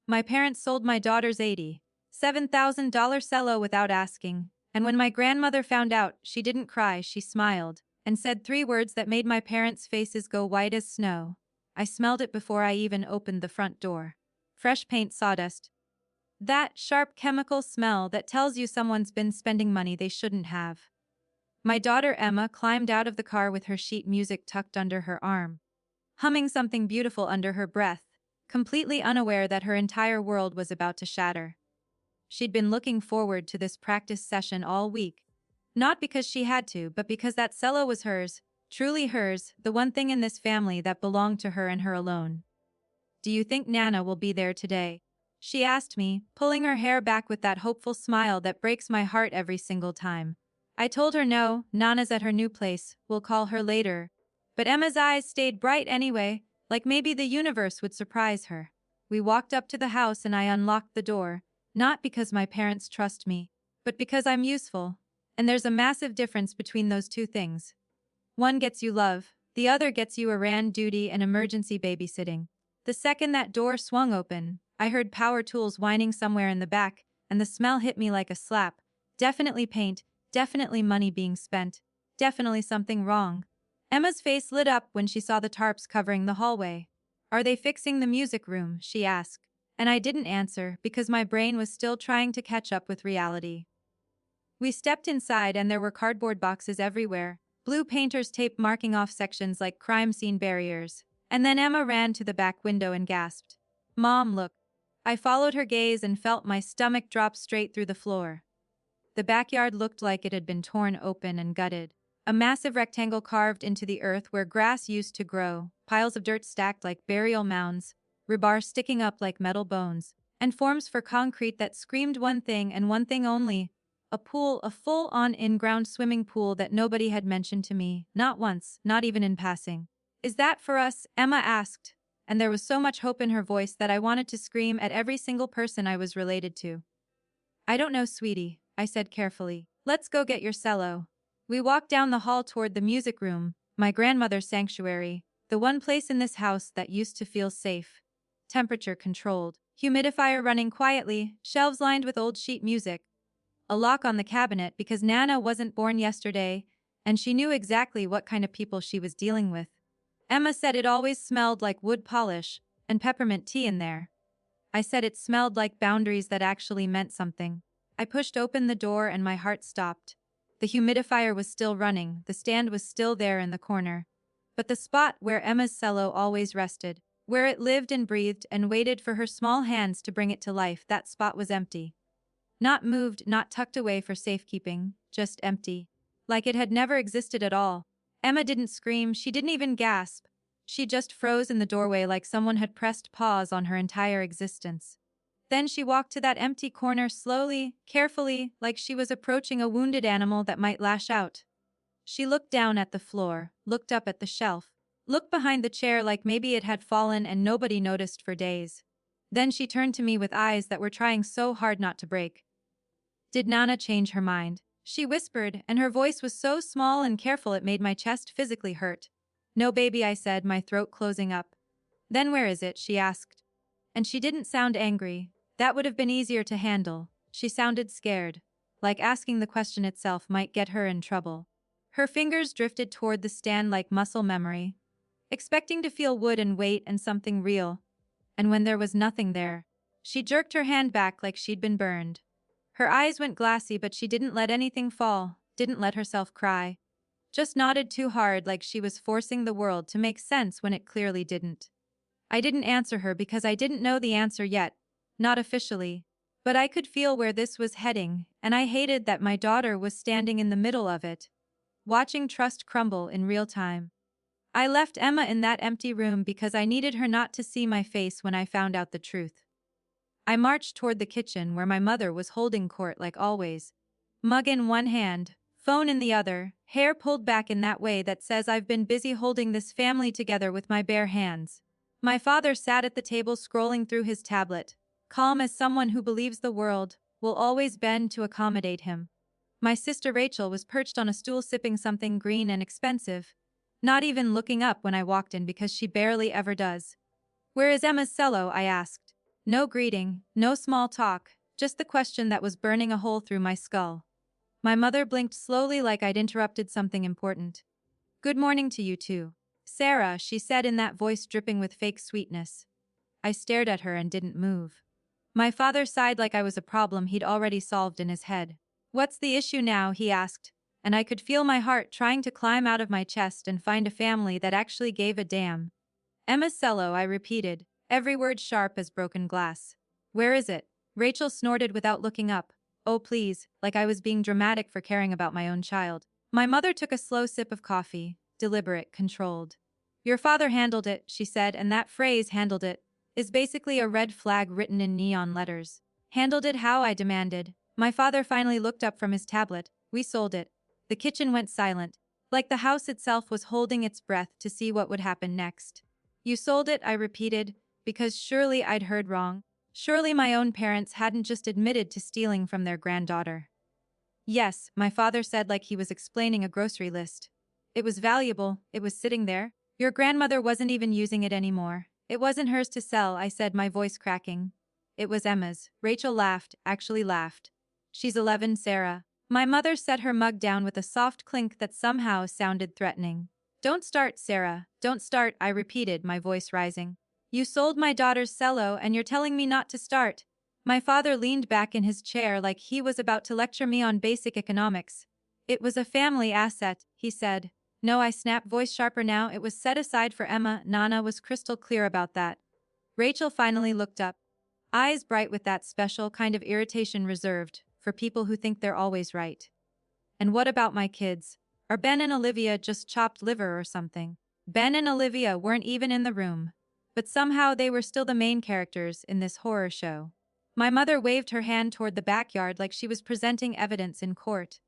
My parents sold my daughter's $87,000 cello without asking, and when my grandmother found out, she didn't cry, she smiled, and said three words that made my parents' faces go white as snow. I smelled it before I even opened the front door. Fresh paint, sawdust. That sharp chemical smell that tells you someone's been spending money they shouldn't have. My daughter Emma climbed out of the car with her sheet music tucked under her arm, humming something beautiful under her breath, completely unaware that her entire world was about to shatter. She'd been looking forward to this practice session all week. Not because she had to, but because that cello was hers, truly hers, the one thing in this family that belonged to her and her alone. "Do you think Nana will be there today?" she asked me, pulling her hair back with that hopeful smile that breaks my heart every single time. I told her no, Nana's at her new place, we'll call her later. But Emma's eyes stayed bright anyway, like maybe the universe would surprise her. We walked up to the house and I unlocked the door, not because my parents trust me, but because I'm useful. And there's a massive difference between those two things. One gets you love, the other gets you errand duty and emergency babysitting. The second that door swung open, I heard power tools whining somewhere in the back, and the smell hit me like a slap. Definitely paint, definitely money being spent, definitely something wrong. Emma's face lit up when she saw the tarps covering the hallway. "Are they fixing the music room?" she asked. And I didn't answer because my brain was still trying to catch up with reality. We stepped inside and there were cardboard boxes everywhere, blue painter's tape marking off sections like crime scene barriers. And then Emma ran to the back window and gasped, "Mom, look." I followed her gaze and felt my stomach drop straight through the floor. The backyard looked like it had been torn open and gutted. A massive rectangle carved into the earth where grass used to grow, piles of dirt stacked like burial mounds, rebar sticking up like metal bones, and forms for concrete that screamed one thing and one thing only: a pool, a full-on in-ground swimming pool that nobody had mentioned to me, not once, not even in passing. "Is that for us?" Emma asked, and there was so much hope in her voice that I wanted to scream at every single person I was related to. "I don't know, sweetie," I said carefully. "Let's go get your cello." We walked down the hall toward the music room, my grandmother's sanctuary, the one place in this house that used to feel safe. Temperature controlled, humidifier running quietly, shelves lined with old sheet music. A lock on the cabinet because Nana wasn't born yesterday, and she knew exactly what kind of people she was dealing with. Emma said it always smelled like wood polish and peppermint tea in there. I said it smelled like boundaries that actually meant something. I pushed open the door and my heart stopped. The humidifier was still running, the stand was still there in the corner. But the spot where Emma's cello always rested, where it lived and breathed and waited for her small hands to bring it to life, that spot was empty. Not moved, not tucked away for safekeeping, just empty. Like it had never existed at all. Emma didn't scream, she didn't even gasp. She just froze in the doorway like someone had pressed pause on her entire existence. Then she walked to that empty corner slowly, carefully, like she was approaching a wounded animal that might lash out. She looked down at the floor, looked up at the shelf, looked behind the chair like maybe it had fallen and nobody noticed for days. Then she turned to me with eyes that were trying so hard not to break. "Did Nana change her mind?" she whispered, and her voice was so small and careful it made my chest physically hurt. "No, baby," I said, my throat closing up. "Then where is it?" she asked. And she didn't sound angry. That would have been easier to handle. She sounded scared, like asking the question itself might get her in trouble. Her fingers drifted toward the stand like muscle memory, expecting to feel wood and weight and something real. And when there was nothing there, she jerked her hand back like she'd been burned. Her eyes went glassy, but she didn't let anything fall, didn't let herself cry. Just nodded too hard like she was forcing the world to make sense when it clearly didn't. I didn't answer her because I didn't know the answer yet, not officially. But I could feel where this was heading, and I hated that my daughter was standing in the middle of it, watching trust crumble in real time. I left Emma in that empty room because I needed her not to see my face when I found out the truth. I marched toward the kitchen where my mother was holding court like always. Mug in one hand, phone in the other, hair pulled back in that way that says I've been busy holding this family together with my bare hands. My father sat at the table scrolling through his tablet, calm as someone who believes the world will always bend to accommodate him. My sister Rachel was perched on a stool sipping something green and expensive, not even looking up when I walked in because she barely ever does. "Where is Emma's cello?" I asked. No greeting, no small talk, just the question that was burning a hole through my skull. My mother blinked slowly like I'd interrupted something important. Good morning to you too, Sarah, she said in that voice dripping with fake sweetness. I stared at her and didn't move. My father sighed like I was a problem he'd already solved in his head. What's the issue now, he asked, and I could feel my heart trying to climb out of my chest and find a family that actually gave a damn. Emma's cello, I repeated, every word sharp as broken glass. Where is it? Rachel snorted without looking up. Oh please, like I was being dramatic for caring about my own child. My mother took a slow sip of coffee, deliberate, controlled. Your father handled it, she said, and that phrase, handled it, is basically a red flag written in neon letters. Handled it how? I demanded. My father finally looked up from his tablet. We sold it. The kitchen went silent, like the house itself was holding its breath to see what would happen next. You sold it, I repeated, because surely I'd heard wrong. Surely my own parents hadn't just admitted to stealing from their granddaughter. Yes, my father said like he was explaining a grocery list. It was valuable, it was sitting there. Your grandmother wasn't even using it anymore. It wasn't hers to sell, I said, my voice cracking. It was Emma's. Rachel laughed, actually laughed. She's 11, Sarah. My mother set her mug down with a soft clink that somehow sounded threatening. Don't start, Sarah. Don't start, I repeated, my voice rising. You sold my daughter's cello and you're telling me not to start. My father leaned back in his chair like he was about to lecture me on basic economics. It was a family asset, he said. No, I snapped, voice sharper now. It was set aside for Emma. Nana was crystal clear about that. Rachel finally looked up, eyes bright with that special kind of irritation reserved for people who think they're always right. And what about my kids? Are Ben and Olivia just chopped liver or something? Ben and Olivia weren't even in the room, but somehow they were still the main characters in this horror show. My mother waved her hand toward the backyard like she was presenting evidence in court.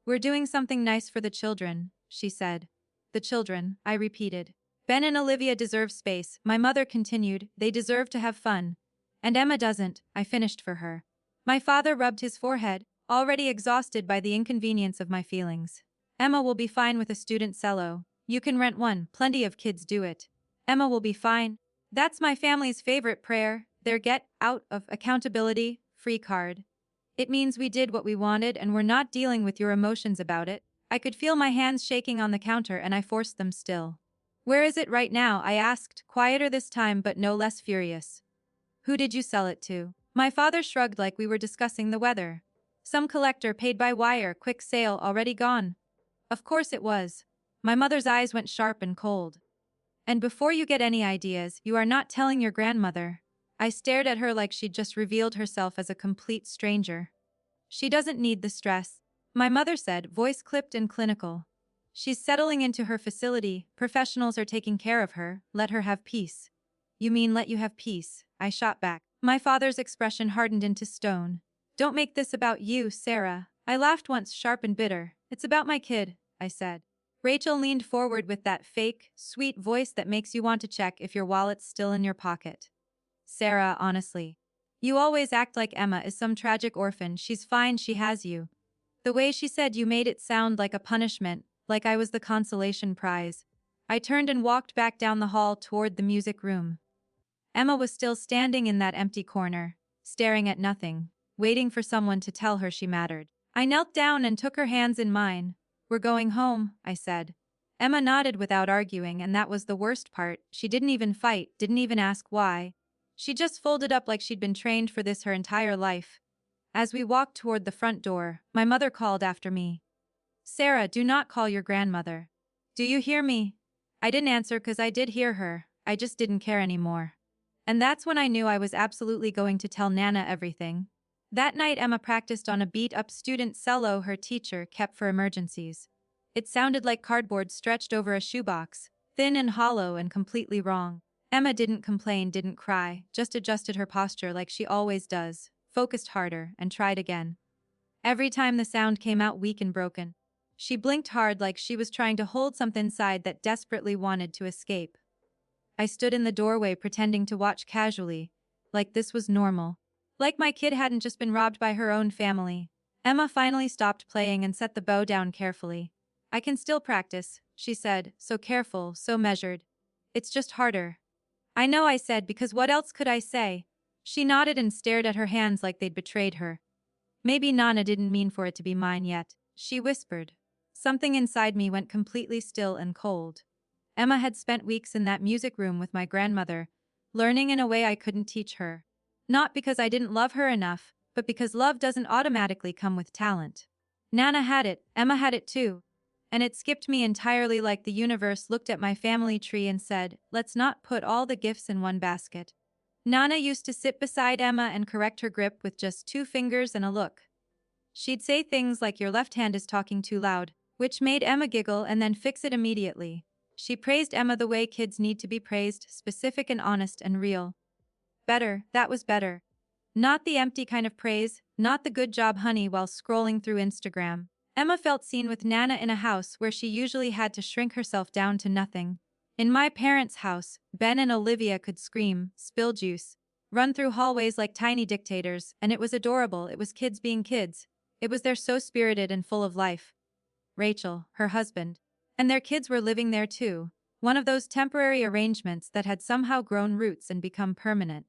We're doing something nice for the children, she said. The children, I repeated. Ben and Olivia deserve space, my mother continued. They deserve to have fun. And Emma doesn't, I finished for her. My father rubbed his forehead, already exhausted by the inconvenience of my feelings. Emma will be fine with a student cello. You can rent one, plenty of kids do it. Emma will be fine. That's my family's favorite prayer, their get out of accountability free card. It means we did what we wanted and we're not dealing with your emotions about it. I could feel my hands shaking on the counter and I forced them still. Where is it right now? I asked, quieter this time but no less furious. Who did you sell it to? My father shrugged like we were discussing the weather. Some collector paid by wire, quick sale, already gone. Of course it was. My mother's eyes went sharp and cold. And before you get any ideas, you are not telling your grandmother. I stared at her like she'd just revealed herself as a complete stranger. She doesn't need the stress, my mother said, voice clipped and clinical. She's settling into her facility, professionals are taking care of her, let her have peace. You mean let you have peace? I shot back. My father's expression hardened into stone. Don't make this about you, Sarah. I laughed once, sharp and bitter. It's about my kid, I said. Rachel leaned forward with that fake, sweet voice that makes you want to check if your wallet's still in your pocket. Sarah, honestly. You always act like Emma is some tragic orphan. She's fine, she has you. The way she said you made it sound like a punishment, like I was the consolation prize. I turned and walked back down the hall toward the music room. Emma was still standing in that empty corner, staring at nothing, waiting for someone to tell her she mattered. I knelt down and took her hands in mine. We're going home, I said. Emma nodded without arguing, and that was the worst part. She didn't even fight, didn't even ask why. She just folded up like she'd been trained for this her entire life. As we walked toward the front door, my mother called after me. Sarah, do not call your grandmother. Do you hear me? I didn't answer because I did hear her, I just didn't care anymore. And that's when I knew I was absolutely going to tell Nana everything. That night Emma practiced on a beat-up student cello her teacher kept for emergencies. It sounded like cardboard stretched over a shoebox, thin and hollow and completely wrong. Emma didn't complain, didn't cry, just adjusted her posture like she always does, focused harder, and tried again. Every time the sound came out weak and broken. She blinked hard like she was trying to hold something inside that desperately wanted to escape. I stood in the doorway pretending to watch casually, like this was normal. Like my kid hadn't just been robbed by her own family. Emma finally stopped playing and set the bow down carefully. I can still practice, she said, so careful, so measured. It's just harder. I know, I said, because what else could I say? She nodded and stared at her hands like they'd betrayed her. Maybe Nana didn't mean for it to be mine yet, she whispered. Something inside me went completely still and cold. Emma had spent weeks in that music room with my grandmother, learning in a way I couldn't teach her. Not because I didn't love her enough, but because love doesn't automatically come with talent. Nana had it, Emma had it too. And it skipped me entirely, like the universe looked at my family tree and said, let's not put all the gifts in one basket. Nana used to sit beside Emma and correct her grip with just 2 fingers and a look. She'd say things like your left hand is talking too loud, which made Emma giggle and then fix it immediately. She praised Emma the way kids need to be praised, specific and honest and real. Better, that was better. Not the empty kind of praise, not the good job honey while scrolling through Instagram. Emma felt seen with Nana in a house where she usually had to shrink herself down to nothing. In my parents' house, Ben and Olivia could scream, spill juice, run through hallways like tiny dictators, and it was adorable. It was kids being kids. It was they're so spirited and full of life. Rachel, her husband, and their kids were living there too, one of those temporary arrangements that had somehow grown roots and become permanent.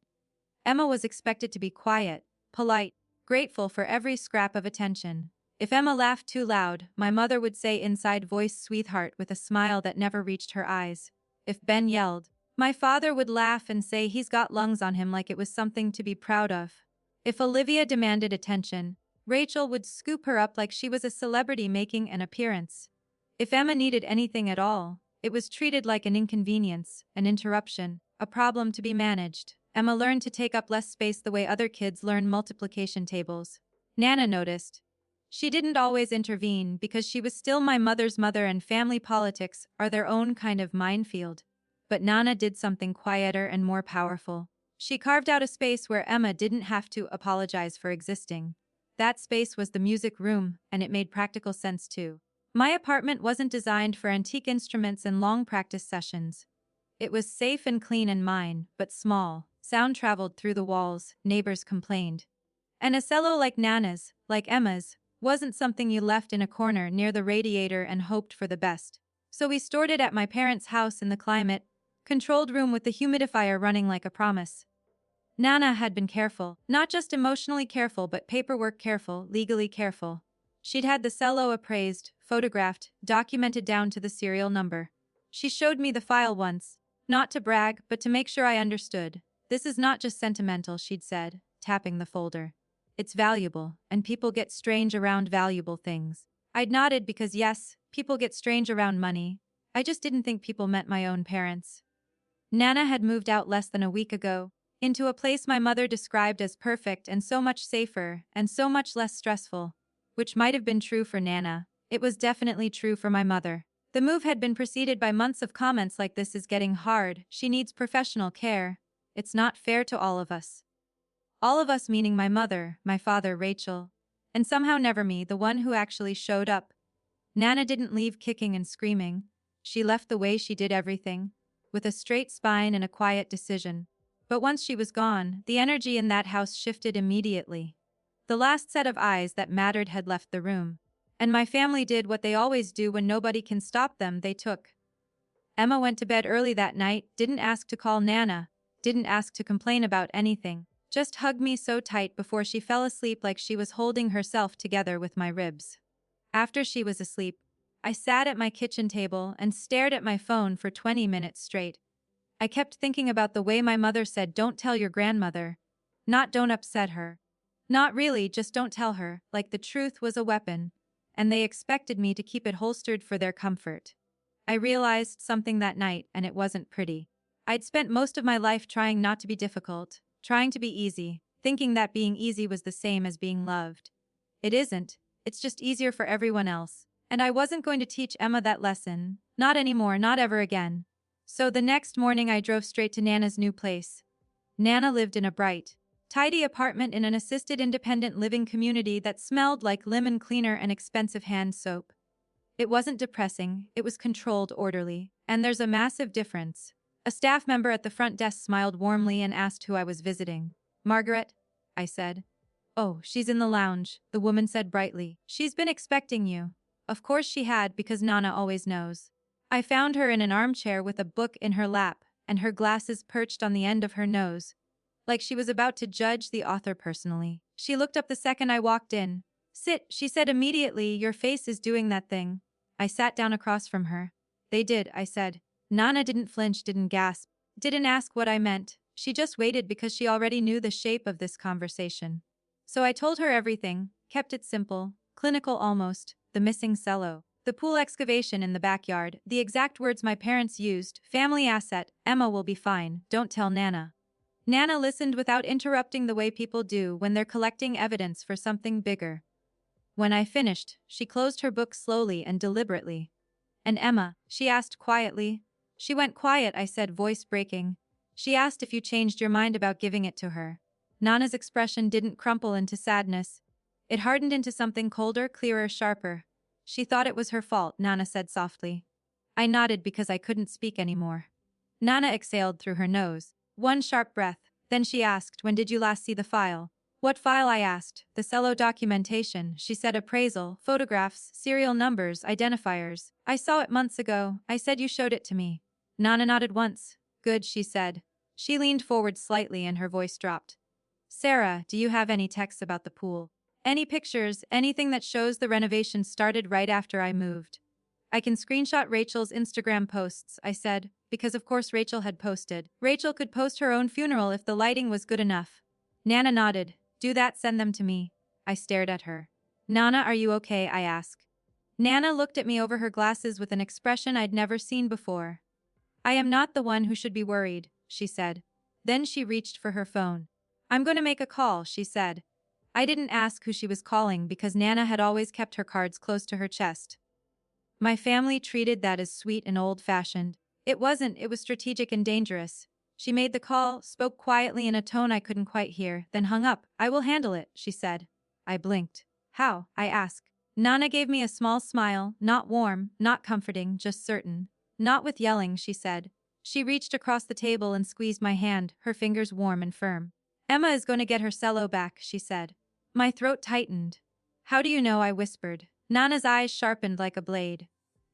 Emma was expected to be quiet, polite, grateful for every scrap of attention. If Emma laughed too loud, my mother would say inside voice sweetheart with a smile that never reached her eyes. If Ben yelled, my father would laugh and say he's got lungs on him like it was something to be proud of. If Olivia demanded attention, Rachel would scoop her up like she was a celebrity making an appearance. If Emma needed anything at all, it was treated like an inconvenience, an interruption, a problem to be managed. Emma learned to take up less space the way other kids learn multiplication tables. Nana noticed. She didn't always intervene because she was still my mother's mother and family politics are their own kind of minefield. But Nana did something quieter and more powerful. She carved out a space where Emma didn't have to apologize for existing. That space was the music room, and it made practical sense too. My apartment wasn't designed for antique instruments and long practice sessions. It was safe and clean and mine, but small. Sound traveled through the walls, neighbors complained. And a cello like Nana's, like Emma's, wasn't something you left in a corner near the radiator and hoped for the best. So we stored it at my parents' house in the climate-controlled room with the humidifier running like a promise. Nana had been careful, not just emotionally careful but paperwork careful, legally careful. She'd had the cello appraised, photographed, documented down to the serial number. She showed me the file once, not to brag but to make sure I understood. This is not just sentimental, she'd said, tapping the folder. It's valuable, and people get strange around valuable things. I'd nodded because yes, people get strange around money. I just didn't think people meant my own parents. Nana had moved out less than a week ago, into a place my mother described as perfect and so much safer and so much less stressful. Which might have been true for Nana. It was definitely true for my mother. The move had been preceded by months of comments like this is getting hard, she needs professional care. It's not fair to all of us. All of us meaning my mother, my father, Rachel. And somehow never me, the one who actually showed up. Nana didn't leave kicking and screaming. She left the way she did everything, with a straight spine and a quiet decision. But once she was gone, the energy in that house shifted immediately. The last set of eyes that mattered had left the room. And my family did what they always do when nobody can stop them, they took. Emma went to bed early that night, didn't ask to call Nana, didn't ask to complain about anything. Just hugged me so tight before she fell asleep like she was holding herself together with my ribs. After she was asleep, I sat at my kitchen table and stared at my phone for 20 minutes straight. I kept thinking about the way my mother said don't tell your grandmother. Not don't upset her. Not really, just don't tell her, like the truth was a weapon, and they expected me to keep it holstered for their comfort. I realized something that night, and it wasn't pretty. I'd spent most of my life trying not to be difficult, trying to be easy, thinking that being easy was the same as being loved. It isn't, it's just easier for everyone else. And I wasn't going to teach Emma that lesson. Not anymore, not ever again. So the next morning I drove straight to Nana's new place. Nana lived in a bright, tidy apartment in an assisted independent living community that smelled like lemon cleaner and expensive hand soap. It wasn't depressing, it was controlled, orderly. And there's a massive difference. A staff member at the front desk smiled warmly and asked who I was visiting. Margaret, I said. Oh, she's in the lounge, the woman said brightly. She's been expecting you. Of course she had, because Nana always knows. I found her in an armchair with a book in her lap, and her glasses perched on the end of her nose. like she was about to judge the author personally. She looked up the second I walked in. Sit, she said immediately, your face is doing that thing. I sat down across from her. They did, I said. Nana didn't flinch, didn't gasp, didn't ask what I meant. She just waited because she already knew the shape of this conversation. So I told her everything, kept it simple, clinical almost, the missing cello, the pool excavation in the backyard, the exact words my parents used, family asset, Emma will be fine, don't tell Nana. Nana listened without interrupting the way people do when they're collecting evidence for something bigger. When I finished, she closed her book slowly and deliberately. And Emma, she asked quietly. She went quiet, I said, voice breaking. She asked if you changed your mind about giving it to her. Nana's expression didn't crumple into sadness. It hardened into something colder, clearer, sharper. She thought it was her fault, Nana said softly. I nodded because I couldn't speak anymore. Nana exhaled through her nose. One sharp breath. Then she asked, when did you last see the file? What file? I asked. The cello documentation, she said. Appraisal, photographs, serial numbers, identifiers. I saw it months ago. I said you showed it to me. Nana nodded once. Good, she said. She leaned forward slightly and her voice dropped. Sarah, do you have any texts about the pool? Any pictures, anything that shows the renovation started right after I moved? I can screenshot Rachel's Instagram posts, I said, because of course Rachel had posted. Rachel could post her own funeral if the lighting was good enough. Nana nodded. Do that, send them to me. I stared at her. Nana, are you okay? I asked. Nana looked at me over her glasses with an expression I'd never seen before. I am not the one who should be worried, she said. Then she reached for her phone. I'm going to make a call, she said. I didn't ask who she was calling because Nana had always kept her cards close to her chest. My family treated that as sweet and old-fashioned. It wasn't, it was strategic and dangerous. She made the call, spoke quietly in a tone I couldn't quite hear, then hung up. I will handle it, she said. I blinked. How? I asked. Nana gave me a small smile, not warm, not comforting, just certain. Not with yelling, she said. She reached across the table and squeezed my hand, her fingers warm and firm. Emma is going to get her cello back, she said. My throat tightened. How do you know? I whispered. Nana's eyes sharpened like a blade.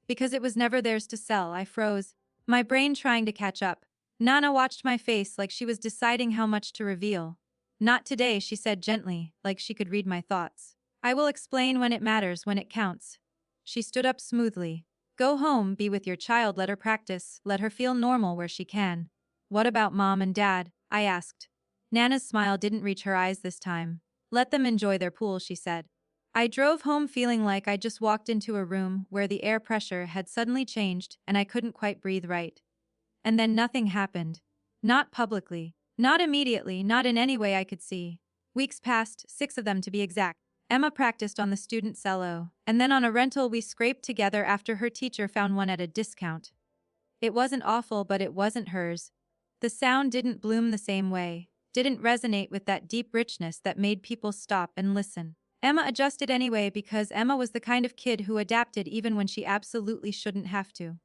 Because it was never theirs to sell, I froze, my brain trying to catch up. Nana watched my face like she was deciding how much to reveal. Not today, she said gently, like she could read my thoughts. I will explain when it matters, when it counts. She stood up smoothly. Go home, be with your child, let her practice, let her feel normal where she can. What about Mom and Dad? I asked. Nana's smile didn't reach her eyes this time. Let them enjoy their pool, she said. I drove home feeling like I just walked into a room where the air pressure had suddenly changed and I couldn't quite breathe right. And then nothing happened. Not publicly. Not immediately, not in any way I could see. Weeks passed, 6 of them to be exact. Emma practiced on the student cello, and then on a rental we scraped together after her teacher found one at a discount. It wasn't awful, but it wasn't hers. The sound didn't bloom the same way, didn't resonate with that deep richness that made people stop and listen. Emma adjusted anyway because Emma was the kind of kid who adapted even when she absolutely shouldn't have to.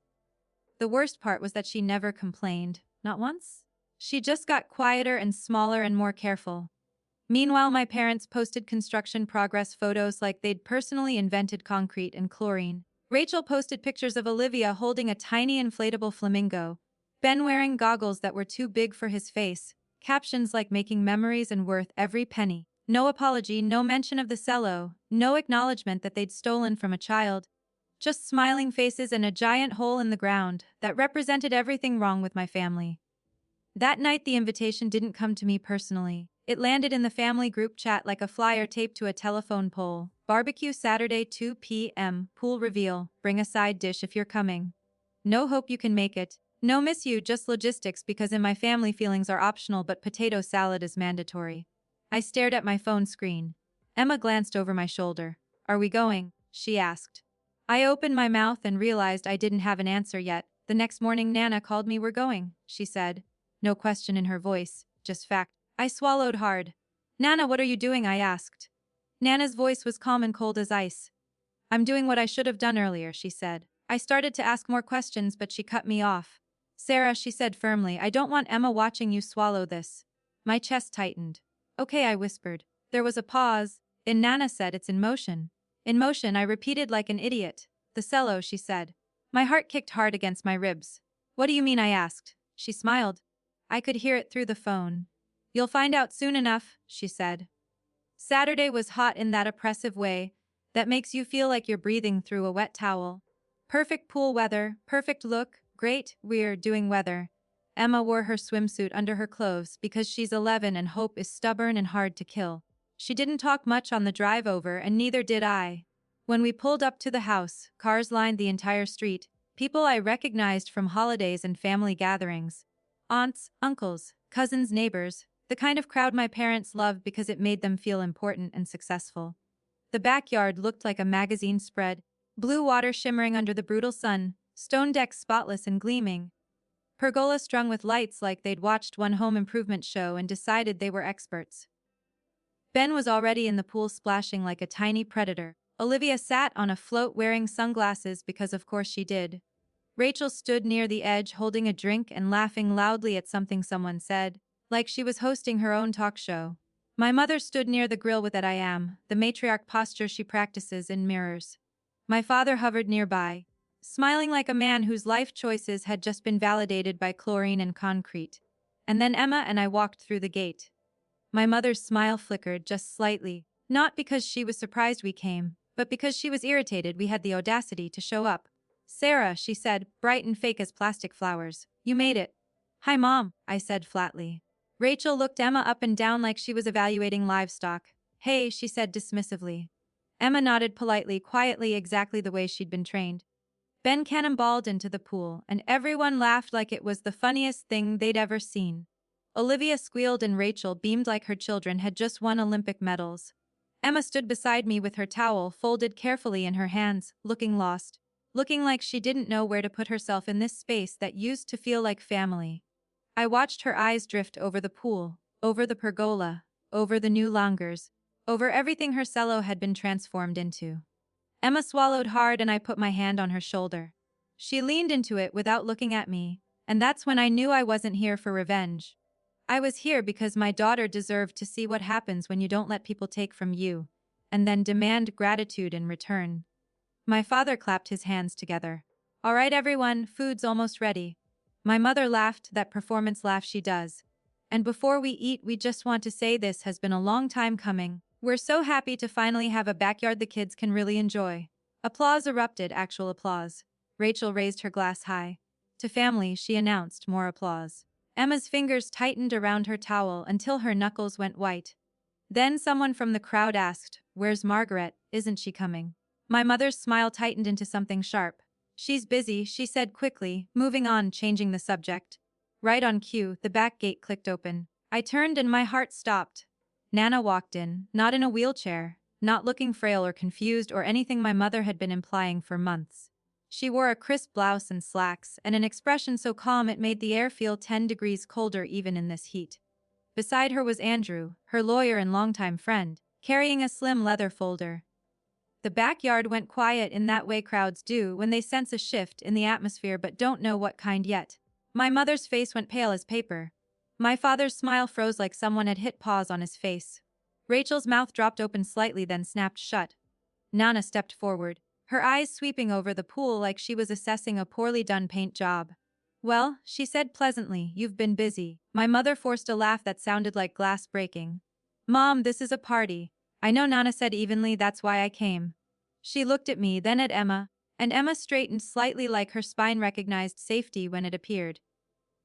The worst part was that she never complained, not once. She just got quieter and smaller and more careful. Meanwhile, my parents posted construction progress photos like they'd personally invented concrete and chlorine. Rachel posted pictures of Olivia holding a tiny inflatable flamingo, Ben wearing goggles that were too big for his face, captions like making memories and worth every penny. No apology, no mention of the cello, no acknowledgement that they'd stolen from a child. Just smiling faces and a giant hole in the ground that represented everything wrong with my family. That night the invitation didn't come to me personally. It landed in the family group chat like a flyer taped to a telephone pole. Barbecue Saturday 2 p.m. Pool reveal. Bring a side dish if you're coming. No hope you can make it. No miss you, just logistics because in my family feelings are optional but potato salad is mandatory. I stared at my phone screen. Emma glanced over my shoulder. Are we going? She asked. I opened my mouth and realized I didn't have an answer yet. The next morning Nana called me. We're going, she said. No question in her voice, just fact. I swallowed hard. Nana, what are you doing? I asked. Nana's voice was calm and cold as ice. I'm doing what I should have done earlier, she said. I started to ask more questions but she cut me off. Sarah, she said firmly, I don't want Emma watching you swallow this. My chest tightened. Okay, I whispered. There was a pause. And Nana said, it's in motion. In motion, I repeated like an idiot. The cello, she said. My heart kicked hard against my ribs. What do you mean? I asked. She smiled. I could hear it through the phone. You'll find out soon enough, she said. Saturday was hot in that oppressive way that makes you feel like you're breathing through a wet towel. Perfect pool weather, perfect look, great, we're doing weather. Emma wore her swimsuit under her clothes because she's 11 and Hope is stubborn and hard to kill. She didn't talk much on the drive over and neither did I. When we pulled up to the house, cars lined the entire street, people I recognized from holidays and family gatherings. Aunts, uncles, cousins, neighbors, the kind of crowd my parents loved because it made them feel important and successful. The backyard looked like a magazine spread, blue water shimmering under the brutal sun, stone decks spotless and gleaming. Pergola strung with lights like they'd watched one home improvement show and decided they were experts. Ben was already in the pool splashing like a tiny predator. Olivia sat on a float wearing sunglasses because of course she did. Rachel stood near the edge holding a drink and laughing loudly at something someone said, like she was hosting her own talk show. My mother stood near the grill with that I am, the matriarch posture she practices in mirrors. My father hovered nearby, smiling like a man whose life choices had just been validated by chlorine and concrete. And then Emma and I walked through the gate. My mother's smile flickered just slightly, not because she was surprised we came, but because she was irritated we had the audacity to show up. Sarah, she said, bright and fake as plastic flowers. You made it. Hi, Mom, I said flatly. Rachel looked Emma up and down like she was evaluating livestock. Hey, she said dismissively. Emma nodded politely, quietly, exactly the way she'd been trained. Ben cannonballed into the pool, and everyone laughed like it was the funniest thing they'd ever seen. Olivia squealed and Rachel beamed like her children had just won Olympic medals. Emma stood beside me with her towel folded carefully in her hands, looking lost. Looking like she didn't know where to put herself in this space that used to feel like family. I watched her eyes drift over the pool, over the pergola, over the new langurs, over everything her cello had been transformed into. Emma swallowed hard and I put my hand on her shoulder. She leaned into it without looking at me, and that's when I knew I wasn't here for revenge. I was here because my daughter deserved to see what happens when you don't let people take from you, and then demand gratitude in return. My father clapped his hands together. All right, everyone, food's almost ready. My mother laughed, that performance laugh she does. And before we eat, we just want to say this has been a long time coming. We're so happy to finally have a backyard the kids can really enjoy. Applause erupted, actual applause. Rachel raised her glass high. To family, she announced, more applause. Emma's fingers tightened around her towel until her knuckles went white. Then someone from the crowd asked, "Where's Margaret? Isn't she coming?" My mother's smile tightened into something sharp. "She's busy," she said quickly, moving on, changing the subject. Right on cue, the back gate clicked open. I turned and my heart stopped. Nana walked in, not in a wheelchair, not looking frail or confused or anything my mother had been implying for months. She wore a crisp blouse and slacks, and an expression so calm it made the air feel 10 degrees colder even in this heat. Beside her was Andrew, her lawyer and longtime friend, carrying a slim leather folder. The backyard went quiet in that way crowds do when they sense a shift in the atmosphere but don't know what kind yet. My mother's face went pale as paper. My father's smile froze like someone had hit pause on his face. Rachel's mouth dropped open slightly then snapped shut. Nana stepped forward, her eyes sweeping over the pool like she was assessing a poorly done paint job. "Well," she said pleasantly, "you've been busy." My mother forced a laugh that sounded like glass breaking. "Mom, this is a party." "I know," Nana said evenly, "that's why I came." She looked at me, then at Emma, and Emma straightened slightly like her spine recognized safety when it appeared.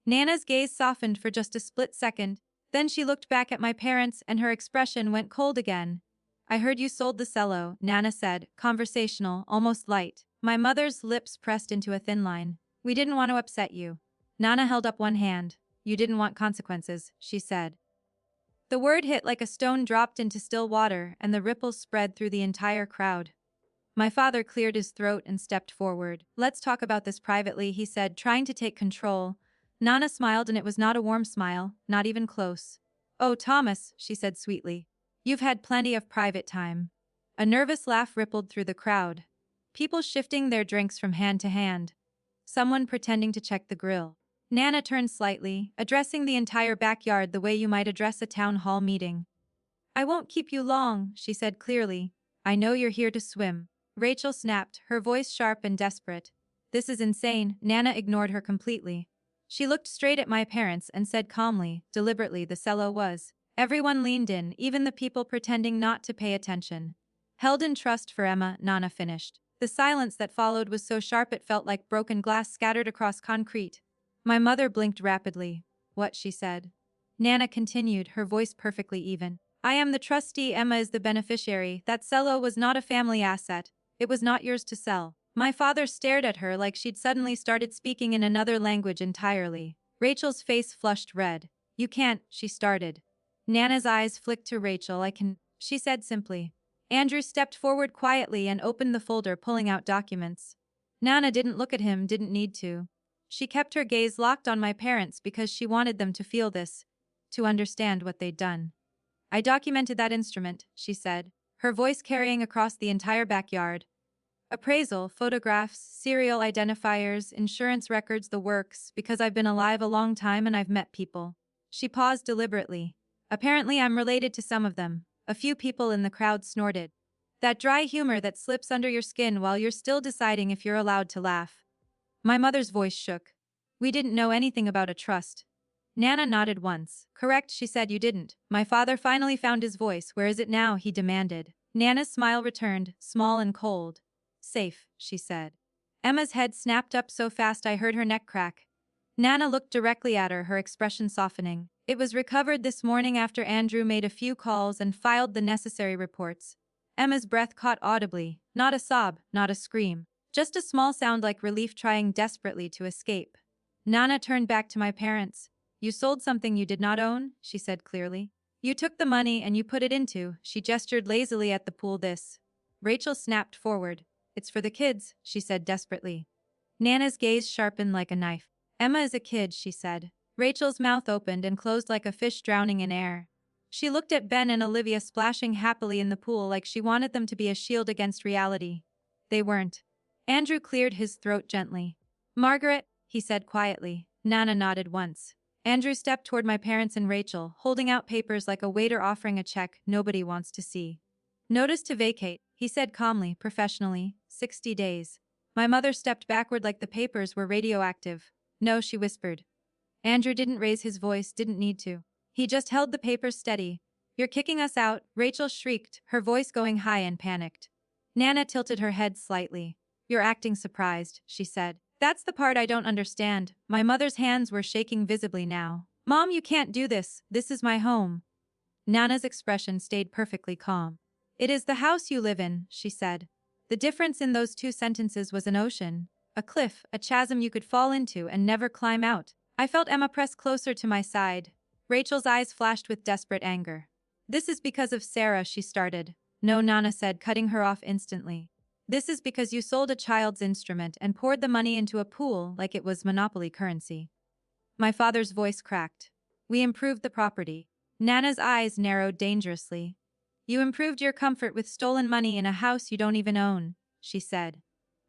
Nana's gaze softened for just a split second, then she looked back at my parents and her expression went cold again. "I heard you sold the cello," Nana said, conversational, almost light. My mother's lips pressed into a thin line. "We didn't want to upset you." Nana held up one hand. "You didn't want consequences," she said. The word hit like a stone dropped into still water, and the ripples spread through the entire crowd. My father cleared his throat and stepped forward. "Let's talk about this privately," he said, trying to take control. Nana smiled, and it was not a warm smile, not even close. "Oh, Thomas," she said sweetly. "You've had plenty of private time." A nervous laugh rippled through the crowd. People shifting their drinks from hand to hand. Someone pretending to check the grill. Nana turned slightly, addressing the entire backyard the way you might address a town hall meeting. "I won't keep you long," she said clearly. "I know you're here to swim." Rachel snapped, her voice sharp and desperate. "This is insane." Nana ignored her completely. She looked straight at my parents and said calmly, deliberately, the cello was. Everyone leaned in, even the people pretending not to pay attention. Held in trust for Emma, Nana finished. The silence that followed was so sharp it felt like broken glass scattered across concrete. My mother blinked rapidly. What, she said. Nana continued, her voice perfectly even. I am the trustee, Emma is the beneficiary. That cello was not a family asset. It was not yours to sell. My father stared at her like she'd suddenly started speaking in another language entirely. Rachel's face flushed red. You can't, she started. Nana's eyes flicked to Rachel. I can, she said simply. Andrew stepped forward quietly and opened the folder, pulling out documents. Nana didn't look at him, didn't need to. She kept her gaze locked on my parents because she wanted them to feel this, to understand what they'd done. I documented that instrument, she said, her voice carrying across the entire backyard. Appraisal, photographs, serial identifiers, insurance records, the works, because I've been alive a long time and I've met people. She paused deliberately. Apparently I'm related to some of them. A few people in the crowd snorted. That dry humor that slips under your skin while you're still deciding if you're allowed to laugh. My mother's voice shook. We didn't know anything about a trust. Nana nodded once. Correct, she said, you didn't. My father finally found his voice. Where is it now? He demanded. Nana's smile returned, small and cold. Safe, she said. Emma's head snapped up so fast I heard her neck crack. Nana looked directly at her, her expression softening. It was recovered this morning after Andrew made a few calls and filed the necessary reports. Emma's breath caught audibly, not a sob, not a scream. Just a small sound like relief trying desperately to escape. Nana turned back to my parents. You sold something you did not own, she said clearly. You took the money and you put it into, she gestured lazily at the PALE.This. Rachel snapped forward. It's for the kids, she said desperately. Nana's gaze sharpened like a knife. Emma is a kid, she said. Rachel's mouth opened and closed like a fish drowning in air. She looked at Ben and Olivia splashing happily in the pool like she wanted them to be a shield against reality. They weren't. Andrew cleared his throat gently. Margaret, he said quietly. Nana nodded once. Andrew stepped toward my parents and Rachel, holding out papers like a waiter offering a check nobody wants to see. Notice to vacate, he said calmly, professionally. 60 days. My mother stepped backward like the papers were radioactive. No, she whispered. Andrew didn't raise his voice, didn't need to. He just held the papers steady. You're kicking us out, Rachel shrieked, her voice going high and panicked. Nana tilted her head slightly. You're acting surprised, she said. That's the part I don't understand. My mother's hands were shaking visibly now. Mom, you can't do this. This is my home. Nana's expression stayed perfectly calm. It is the house you live in, she said. The difference in those two sentences was an ocean, a cliff, a chasm you could fall into and never climb out. I felt Emma press closer to my side. Rachel's eyes flashed with desperate anger. This is because of Sarah, she started. No, Nana said, cutting her off instantly. This is because you sold a child's instrument and poured the money into a pool like it was monopoly currency. My father's voice cracked. We improved the property. Nana's eyes narrowed dangerously. You improved your comfort with stolen money in a house you don't even own, she said.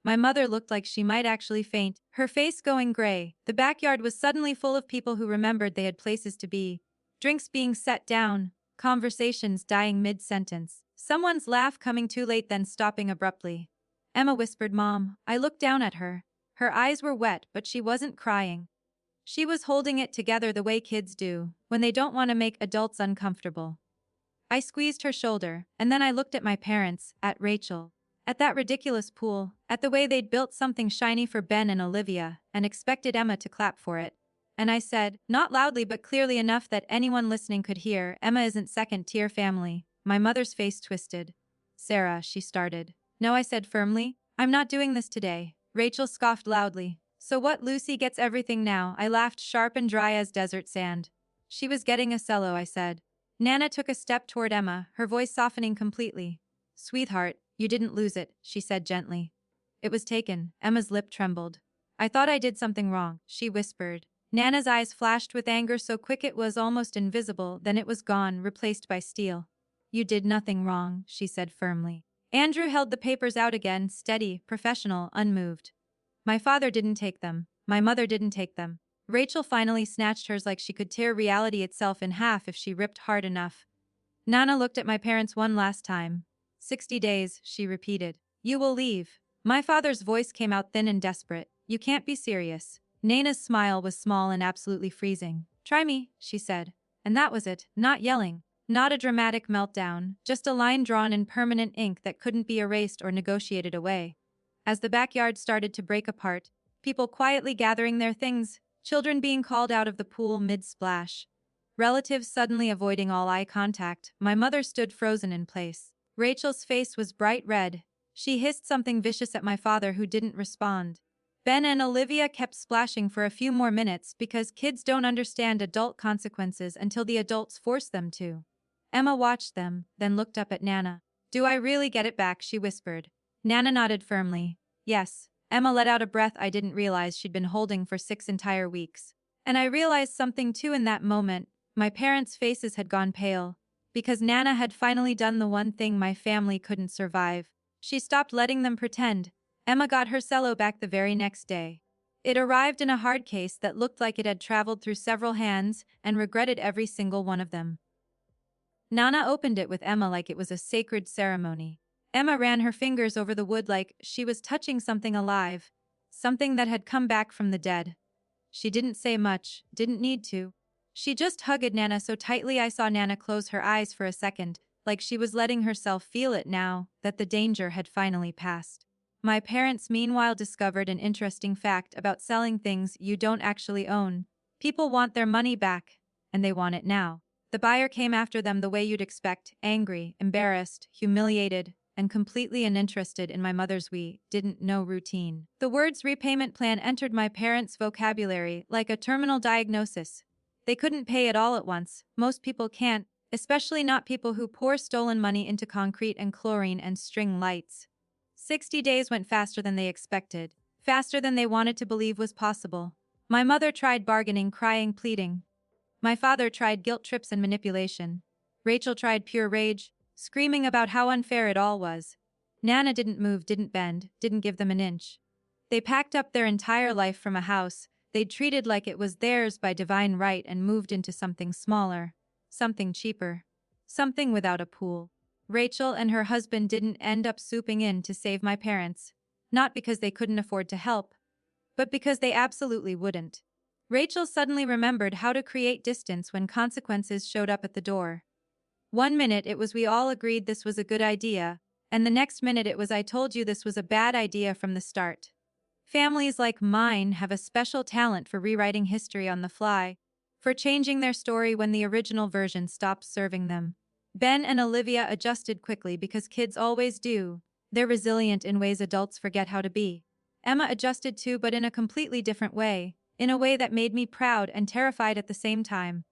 My mother looked like she might actually faint, her face going gray. The backyard was suddenly full of people who remembered they had places to be. Drinks being set down, conversations dying mid-sentence. Someone's laugh coming too late then stopping abruptly. Emma whispered, Mom. I looked down at her. Her eyes were wet, but she wasn't crying. She was holding it together the way kids do, when they don't want to make adults uncomfortable. I squeezed her shoulder, and then I looked at my parents, at Rachel, at that ridiculous pool, at the way they'd built something shiny for Ben and Olivia, and expected Emma to clap for it. And I said, not loudly but clearly enough that anyone listening could hear, Emma isn't second-tier family. My mother's face twisted. Sarah, she started. No, I said firmly. I'm not doing this today. Rachel scoffed loudly. So what, Lucy gets everything now? I laughed, sharp and dry as desert sand. She was getting a cello, I said. Nana took a step toward Emma, her voice softening completely. Sweetheart, you didn't lose it, she said gently. It was taken. Emma's lip trembled. I thought I did something wrong, she whispered. Nana's eyes flashed with anger so quick it was almost invisible, then it was gone, replaced by steel. You did nothing wrong, she said firmly. Andrew held the papers out again, steady, professional, unmoved. My father didn't take them. My mother didn't take them. Rachel finally snatched hers like she could tear reality itself in half if she ripped hard enough. Nana looked at my parents one last time. 60 days, she repeated. You will leave. My father's voice came out thin and desperate. You can't be serious. Nana's smile was small and absolutely freezing. "Try me," she said. And that was it, not yelling. Not a dramatic meltdown, just a line drawn in permanent ink that couldn't be erased or negotiated away. As the backyard started to break apart, people quietly gathering their things, children being called out of the pool mid-splash, relatives suddenly avoiding all eye contact, my mother stood frozen in place. Rachel's face was bright red. She hissed something vicious at my father who didn't respond. Ben and Olivia kept splashing for a few more minutes because kids don't understand adult consequences until the adults force them to. Emma watched them, then looked up at Nana. "Do I really get it back?" she whispered. Nana nodded firmly. "Yes." Emma let out a breath I didn't realize she'd been holding for 6 entire weeks. And I realized something too in that moment. My parents' faces had gone pale. Because Nana had finally done the one thing my family couldn't survive. She stopped letting them pretend. Emma got her cello back the very next day. It arrived in a hard case that looked like it had traveled through several hands and regretted every single one of them. Nana opened it with Emma like it was a sacred ceremony. Emma ran her fingers over the wood like she was touching something alive, something that had come back from the dead. She didn't say much, didn't need to. She just hugged Nana so tightly I saw Nana close her eyes for a second, like she was letting herself feel it now that the danger had finally passed. My parents meanwhile discovered an interesting fact about selling things you don't actually own. People want their money back, and they want it now. The buyer came after them the way you'd expect, angry, embarrassed, humiliated, and completely uninterested in my mother's we didn't know routine. The words repayment plan entered my parents' vocabulary like a terminal diagnosis. They couldn't pay it all at once. Most people can't, especially not people who pour stolen money into concrete and chlorine and string lights. 60 days went faster than they expected, faster than they wanted to believe was possible. My mother tried bargaining, crying, pleading. My father tried guilt trips and manipulation. Rachel tried pure rage, screaming about how unfair it all was. Nana didn't move, didn't bend, didn't give them an inch. They packed up their entire life from a house they'd treated like it was theirs by divine right and moved into something smaller, something cheaper, something without a pool. Rachel and her husband didn't end up swooping in to save my parents, not because they couldn't afford to help, but because they absolutely wouldn't. Rachel suddenly remembered how to create distance when consequences showed up at the door. One minute it was we all agreed this was a good idea, and the next minute it was I told you this was a bad idea from the start. Families like mine have a special talent for rewriting history on the fly, for changing their story when the original version stops serving them. Ben and Olivia adjusted quickly because kids always do. They're resilient in ways adults forget how to be. Emma adjusted too, but in a completely different way, in a way that made me proud and terrified at the same time.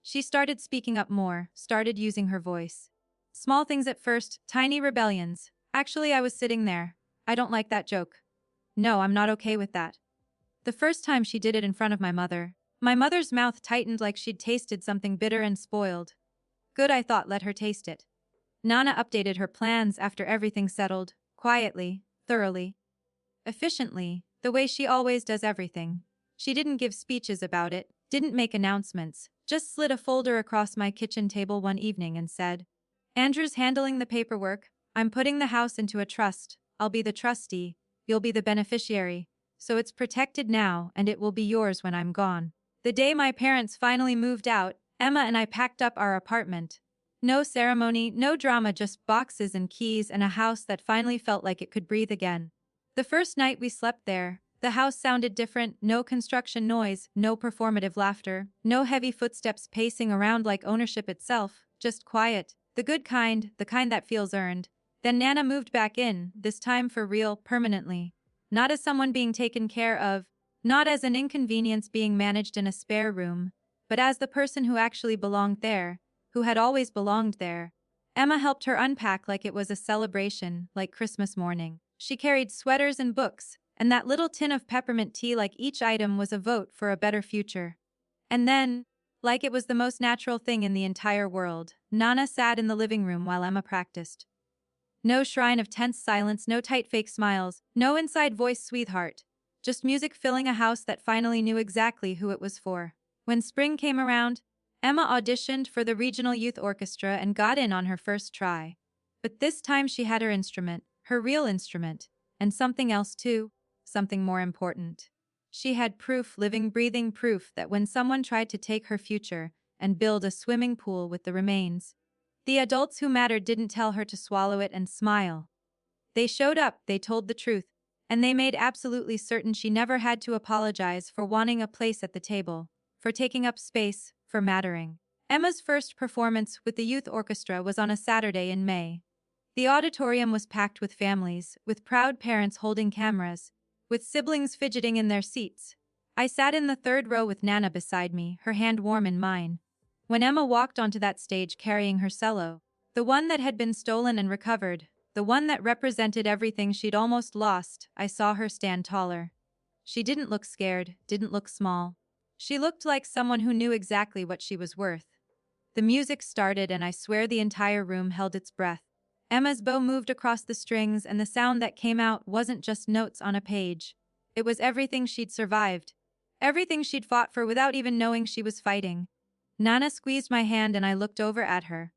She started speaking up more, started using her voice. Small things at first, tiny rebellions. "Actually, I was sitting there. I don't like that joke. No, I'm not okay with that." The first time she did it in front of my mother's mouth tightened like she'd tasted something bitter and spoiled. Good, I thought, let her taste it. Nana updated her plans after everything settled, quietly, thoroughly, efficiently, the way she always does everything. She didn't give speeches about it, didn't make announcements, just slid a folder across my kitchen table one evening and said, "Andrew's handling the paperwork. I'm putting the house into a trust. I'll be the trustee. You'll be the beneficiary. So it's protected now, and it will be yours when I'm gone." The day my parents finally moved out, Emma and I packed up our apartment. No ceremony, no drama, just boxes and keys and a house that finally felt like it could breathe again. The first night we slept there, the house sounded different, no construction noise, no performative laughter, no heavy footsteps pacing around like ownership itself, just quiet, the good kind, the kind that feels earned. Then Nana moved back in, this time for real, permanently. Not as someone being taken care of, not as an inconvenience being managed in a spare room, but as the person who actually belonged there, who had always belonged there. Emma helped her unpack like it was a celebration, like Christmas morning. She carried sweaters and books, and that little tin of peppermint tea like each item was a vote for a better future. And then, like it was the most natural thing in the entire world, Nana sat in the living room while Emma practiced. No shrine of tense silence, no tight fake smiles, no inside voice sweetheart. Just music filling a house that finally knew exactly who it was for. When spring came around, Emma auditioned for the regional youth orchestra and got in on her first try. But this time she had her instrument, her real instrument, and something else too, something more important. She had proof, living, breathing proof, that when someone tried to take her future and build a swimming pool with the remains, the adults who mattered didn't tell her to swallow it and smile. They showed up, they told the truth, and they made absolutely certain she never had to apologize for wanting a place at the table, for taking up space, for mattering. Emma's first performance with the youth orchestra was on a Saturday in May. The auditorium was packed with families, with proud parents holding cameras, with siblings fidgeting in their seats. I sat in the third row with Nana beside me, her hand warm in mine. When Emma walked onto that stage carrying her cello, the one that had been stolen and recovered, the one that represented everything she'd almost lost, I saw her stand taller. She didn't look scared, didn't look small. She looked like someone who knew exactly what she was worth. The music started and I swear the entire room held its breath. Emma's bow moved across the strings and the sound that came out wasn't just notes on a page. It was everything she'd survived. Everything she'd fought for without even knowing she was fighting. Nana squeezed my hand and I looked over at her.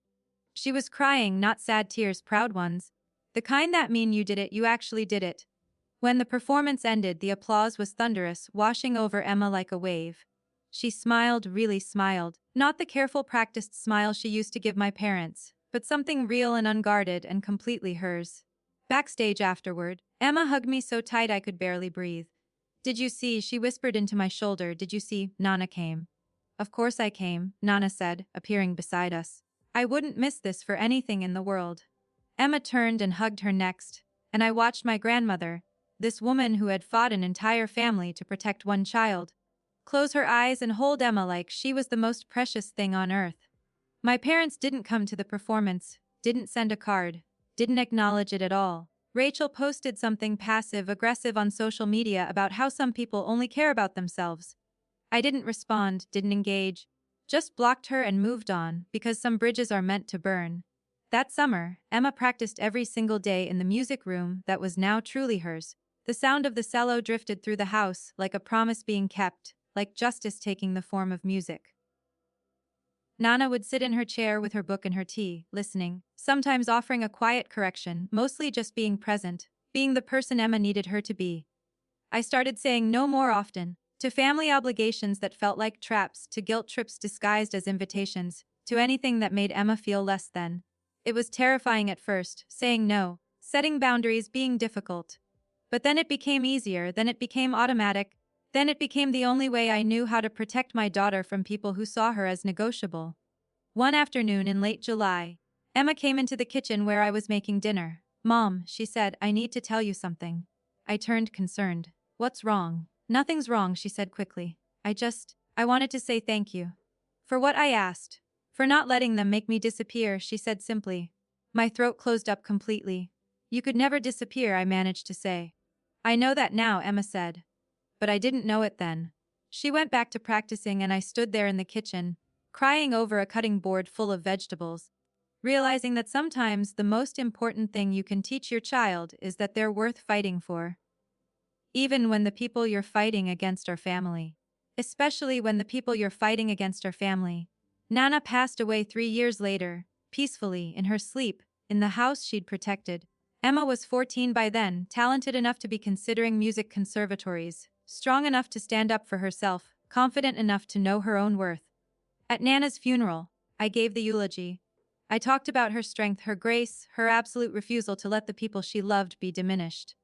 She was crying, not sad tears, proud ones. The kind that mean you did it, you actually did it. When the performance ended, the applause was thunderous, washing over Emma like a wave. She smiled, really smiled, not the careful practiced smile she used to give my parents, but something real and unguarded and completely hers. Backstage afterward, Emma hugged me so tight I could barely breathe. "Did you see?" she whispered into my shoulder. "Did you see? Nana came." "Of course I came," Nana said, appearing beside us. "I wouldn't miss this for anything in the world." Emma turned and hugged her next, and I watched my grandmother, this woman who had fought an entire family to protect one child, close her eyes and hold Emma like she was the most precious thing on earth. My parents didn't come to the performance, didn't send a card, didn't acknowledge it at all. Rachel posted something passive-aggressive on social media about how some people only care about themselves. I didn't respond, didn't engage, just blocked her and moved on, because some bridges are meant to burn. That summer, Emma practiced every single day in the music room that was now truly hers. The sound of the cello drifted through the house, like a promise being kept, like justice taking the form of music. Nana would sit in her chair with her book and her tea, listening, sometimes offering a quiet correction, mostly just being present, being the person Emma needed her to be. I started saying no more often, to family obligations that felt like traps, to guilt trips disguised as invitations, to anything that made Emma feel less than. It was terrifying at first, saying no, setting boundaries, being difficult. But then it became easier, then it became automatic, then it became the only way I knew how to protect my daughter from people who saw her as negotiable. One afternoon in late July, Emma came into the kitchen where I was making dinner. "Mom," she said, "I need to tell you something." I turned, concerned. "What's wrong?" "Nothing's wrong," she said quickly. I wanted to say thank you." "For what?" I asked. "For not letting them make me disappear," she said simply. My throat closed up completely. "You could never disappear," I managed to say. "I know that now," Emma said. "But I didn't know it then." She went back to practicing and I stood there in the kitchen, crying over a cutting board full of vegetables, realizing that sometimes the most important thing you can teach your child is that they're worth fighting for. Even when the people you're fighting against are family. Especially when the people you're fighting against are family. Nana passed away 3 years later, peacefully, in her sleep, in the house she'd protected. Emma was 14 by then, talented enough to be considering music conservatories, strong enough to stand up for herself, confident enough to know her own worth. At Nana's funeral, I gave the eulogy. I talked about her strength, her grace, her absolute refusal to let the people she loved be diminished.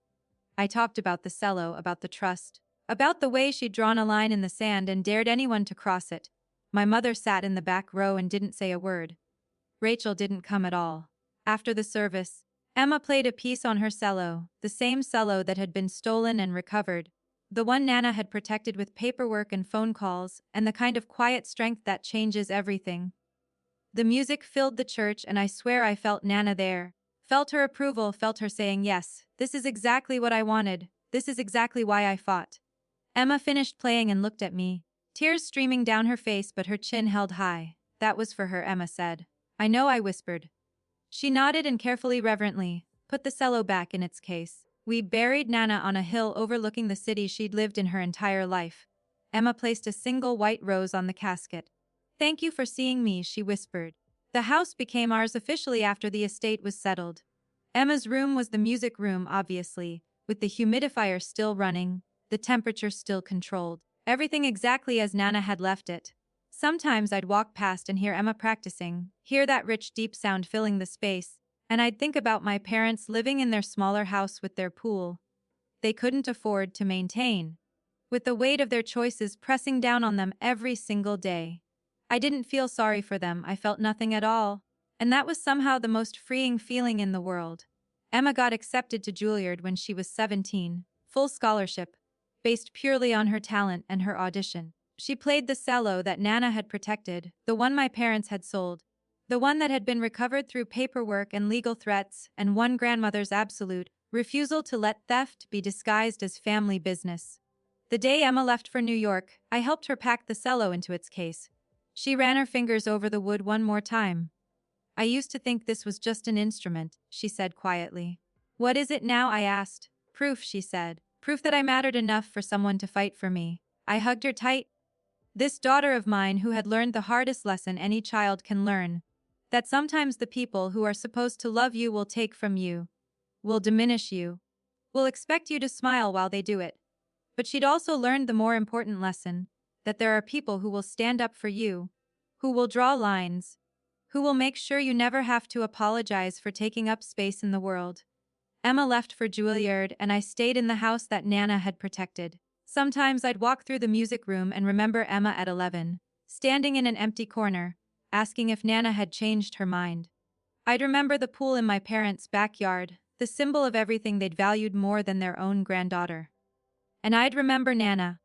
I talked about the cello, about the trust, about the way she'd drawn a line in the sand and dared anyone to cross it. My mother sat in the back row and didn't say a word. Rachel didn't come at all. After the service, Emma played a piece on her cello, the same cello that had been stolen and recovered, the one Nana had protected with paperwork and phone calls, and the kind of quiet strength that changes everything. The music filled the church and I swear I felt Nana there, felt her approval, felt her saying, "Yes, this is exactly what I wanted, this is exactly why I fought." Emma finished playing and looked at me, tears streaming down her face but her chin held high. "That was for her," Emma said. "I know," I whispered. She nodded and carefully, reverently, put the cello back in its case. We buried Nana on a hill overlooking the city she'd lived in her entire life. Emma placed a single white rose on the casket. "Thank you for seeing me," she whispered. The house became ours officially after the estate was settled. Emma's room was the music room, obviously, with the humidifier still running, the temperature still controlled. Everything exactly as Nana had left it. Sometimes I'd walk past and hear Emma practicing, hear that rich deep sound filling the space, and I'd think about my parents living in their smaller house with their pool they couldn't afford to maintain, with the weight of their choices pressing down on them every single day. I didn't feel sorry for them, I felt nothing at all, and that was somehow the most freeing feeling in the world. Emma got accepted to Juilliard when she was 17, full scholarship, based purely on her talent and her audition. She played the cello that Nana had protected, the one my parents had sold, the one that had been recovered through paperwork and legal threats, and one grandmother's absolute refusal to let theft be disguised as family business. The day Emma left for New York, I helped her pack the cello into its case. She ran her fingers over the wood one more time. I used to think this was just an instrument, she said quietly. What is it now? I asked. Proof, she said. Proof that I mattered enough for someone to fight for me. I hugged her tight. This daughter of mine who had learned the hardest lesson any child can learn, that sometimes the people who are supposed to love you will take from you, will diminish you, will expect you to smile while they do it. But she'd also learned the more important lesson, that there are people who will stand up for you, who will draw lines, who will make sure you never have to apologize for taking up space in the world. Emma left for Juilliard and I stayed in the house that Nana had protected. Sometimes I'd walk through the music room and remember Emma at 11, standing in an empty corner, asking if Nana had changed her mind. I'd remember the pool in my parents' backyard, the symbol of everything they'd valued more than their own granddaughter. And I'd remember Nana,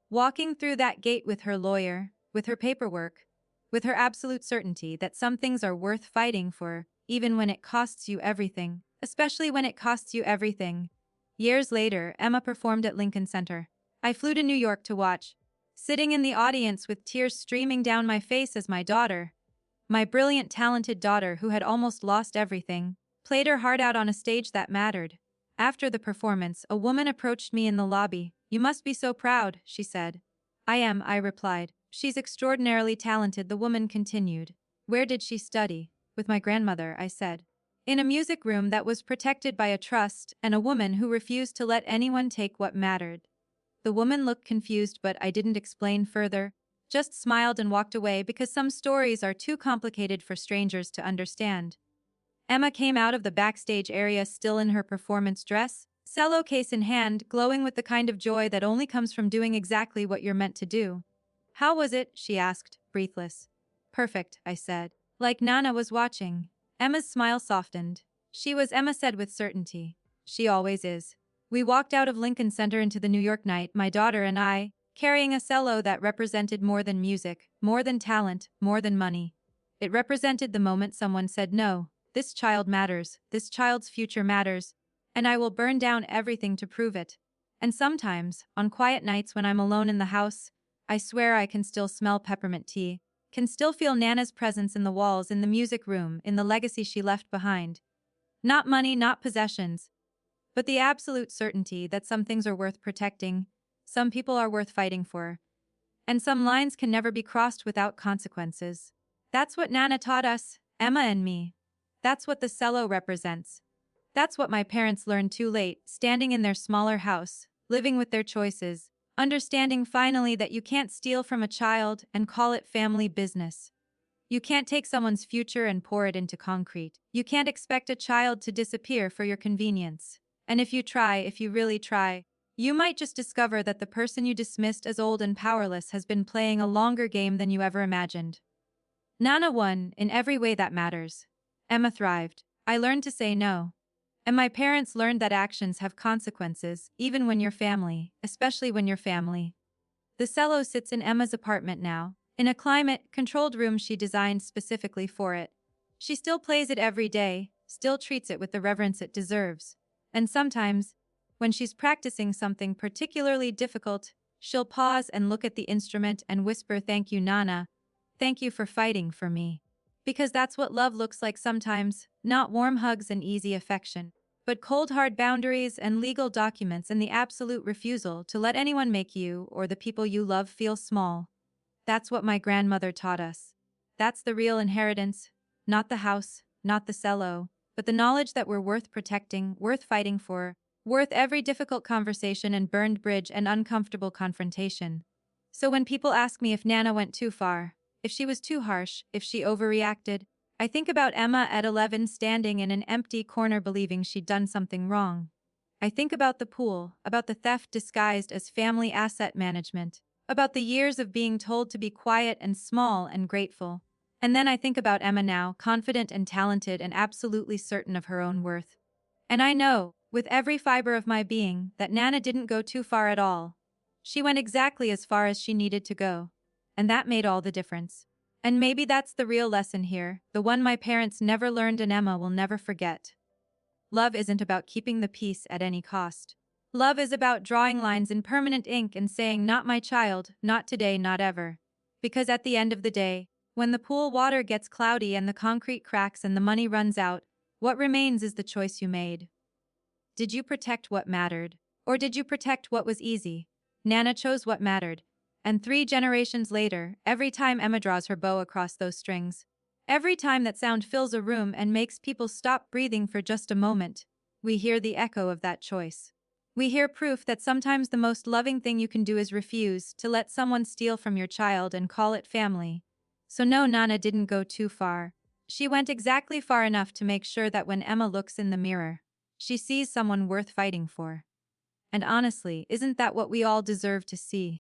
walking through that gate with her lawyer, with her paperwork, with her absolute certainty that some things are worth fighting for, even when it costs you everything, especially when it costs you everything. Years later, Emma performed at Lincoln Center. I flew to New York to watch, sitting in the audience with tears streaming down my face as my daughter, my brilliant, talented daughter who had almost lost everything, played her heart out on a stage that mattered. After the performance, a woman approached me in the lobby. You must be so proud, she said. I am, I replied. She's extraordinarily talented, the woman continued. Where did she study? With my grandmother, I said. In a music room that was protected by a trust and a woman who refused to let anyone take what mattered. The woman looked confused, but I didn't explain further, just smiled and walked away because some stories are too complicated for strangers to understand. Emma came out of the backstage area still in her performance dress, cello case in hand, glowing with the kind of joy that only comes from doing exactly what you're meant to do. How was it? She asked, breathless. Perfect, I said. Like Nana was watching. Emma's smile softened. She was, Emma said with certainty. She always is. We walked out of Lincoln Center into the New York night, my daughter and I, carrying a cello that represented more than music, more than talent, more than money. It represented the moment someone said no. This child matters, this child's future matters, and I will burn down everything to prove it. And sometimes, on quiet nights when I'm alone in the house, I swear I can still smell peppermint tea, can still feel Nana's presence in the walls, in the music room, in the legacy she left behind. Not money, not possessions, but the absolute certainty that some things are worth protecting, some people are worth fighting for, and some lines can never be crossed without consequences. That's what Nana taught us, Emma and me. That's what the cello represents. That's what my parents learned too late, standing in their smaller house, living with their choices, understanding finally that you can't steal from a child and call it family business. You can't take someone's future and pour it into concrete. You can't expect a child to disappear for your convenience. And if you try, if you really try, you might just discover that the person you dismissed as old and powerless has been playing a longer game than you ever imagined. Nana won in every way that matters. Emma thrived. I learned to say no. And my parents learned that actions have consequences, even when you're family, especially when you're family. The cello sits in Emma's apartment now, in a climate-controlled room she designed specifically for it. She still plays it every day, still treats it with the reverence it deserves. And sometimes, when she's practicing something particularly difficult, she'll pause and look at the instrument and whisper, "Thank you, Nana. Thank you for fighting for me." Because that's what love looks like sometimes, not warm hugs and easy affection, but cold hard boundaries and legal documents and the absolute refusal to let anyone make you or the people you love feel small. That's what my grandmother taught us. That's the real inheritance, not the house, not the cello, but the knowledge that we're worth protecting, worth fighting for, Worth every difficult conversation and burned bridge and uncomfortable confrontation. So when people ask me if Nana went too far, if she was too harsh, if she overreacted, I think about Emma at 11 standing in an empty corner believing she'd done something wrong. I think about the pool, about the theft disguised as family asset management, about the years of being told to be quiet and small and grateful. And then I think about Emma now, confident and talented and absolutely certain of her own worth. And I know, with every fiber of my being, that Nana didn't go too far at all. She went exactly as far as she needed to go. And that made all the difference. And maybe that's the real lesson here, the one my parents never learned and Emma will never forget. Love isn't about keeping the peace at any cost. Love is about drawing lines in permanent ink and saying, not my child, not today, not ever. Because at the end of the day, when the pool water gets cloudy and the concrete cracks and the money runs out, what remains is the choice you made. Did you protect what mattered? Or did you protect what was easy? Nana chose what mattered. And 3 generations later, every time Emma draws her bow across those strings, every time that sound fills a room and makes people stop breathing for just a moment, we hear the echo of that choice. We hear proof that sometimes the most loving thing you can do is refuse to let someone steal from your child and call it family. So no, Nana didn't go too far. She went exactly far enough to make sure that when Emma looks in the mirror, she sees someone worth fighting for. And honestly, isn't that what we all deserve to see?